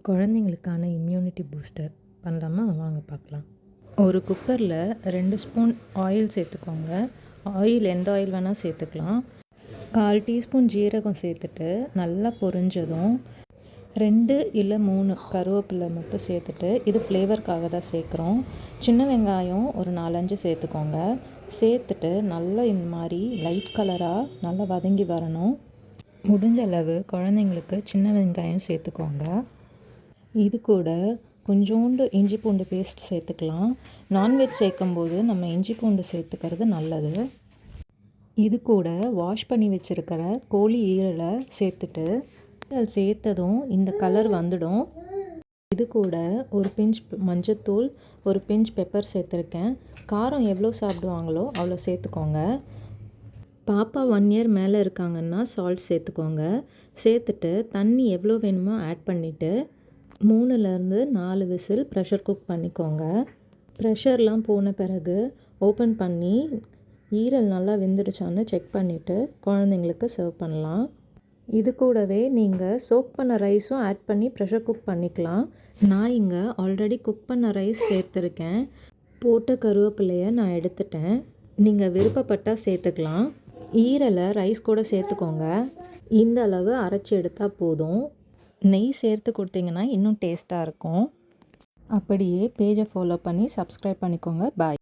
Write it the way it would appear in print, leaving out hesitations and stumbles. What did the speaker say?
குழந்தைங்களுக்கான immunity booster பண்ணலாமா? வாங்க பார்க்கலாம். ஒரு குக்கரில் 2 ஸ்பூன் ஆயில் சேர்த்துக்கோங்க. ஆயில் எந்த ஆயில் வேணால் சேர்த்துக்கலாம். 1/4 டீஸ்பூன் ஜீரகம் சேர்த்துட்டு நல்லா பொரிஞ்சதும் 2 இல்லை 3 கருவேப்பிலை மட்டும் சேர்த்துட்டு, இது ஃப்ளேவருக்காக தான் சேர்க்குறோம். சின்ன வெங்காயம் ஒரு 4-5 சேர்த்துக்கோங்க. சேர்த்துட்டு நல்லா இந்த மாதிரி லைட் கலராக நல்லா வதங்கி வரணும். முடிஞ்ச அளவு குழந்தைங்களுக்கு சின்ன வெங்காயம் சேர்த்துக்கோங்க. இது கூட கொஞ்சோண்டு இஞ்சி பூண்டு பேஸ்ட் சேர்த்துக்கலாம். நான்வெஜ் சேர்க்கும்போது நம்ம இஞ்சி பூண்டு சேர்த்துக்கிறது நல்லது. இது கூட வாஷ் பண்ணி வச்சுருக்கிற கோழி ஈரலை சேர்த்துட்டு, சேர்த்ததும் இந்த கலர் வந்துடும். இது கூட ஒரு பிஞ்ச் மஞ்சத்தூள், ஒரு பிஞ்ச் பெப்பர் சேர்த்துருக்கேன். காரம் எவ்வளோ சாப்பிடுவாங்களோ அவ்வளோ சேர்த்துக்கோங்க. பாப்பா 1 இயர் மேலே இருக்காங்கன்னா சால்ட் சேர்த்துக்கோங்க. சேர்த்துட்டு தண்ணி எவ்வளோ வேணுமோ ஆட் பண்ணிவிட்டு 3லேருந்து 4 விசில் ப்ரெஷர் குக் பண்ணிக்கோங்க. ப்ரெஷர்லாம் போன பிறகு ஓப்பன் பண்ணி ஈரல் நல்லா வெந்துடுச்சான்னு செக் பண்ணிவிட்டு குழந்தைங்களுக்கு சர்வ் பண்ணலாம். இது கூடவே நீங்கள் சோக் பண்ண ரைஸும் ஆட் பண்ணி ப்ரெஷர் குக் பண்ணிக்கலாம். நான் இங்கே ஆல்ரெடி குக் பண்ண ரைஸ் சேர்த்துருக்கேன். போட்ட கருவேப்பிலையை நான் எடுத்துட்டேன். நீங்கள் விருப்பப்பட்டால் சேர்த்துக்கலாம். ஈரலை ரைஸ் கூட சேர்த்துக்கோங்க. இந்த அளவு அரைச்சி எடுத்தால் போதும். நெய் சேர்த்து கொடுத்தீங்கன்னா இன்னும் டேஸ்ட்டாக இருக்கும். அப்படியே பேஜை ஃபாலோ பண்ணி சப்ஸ்கிரைப் பண்ணிக்கோங்க. பாய்.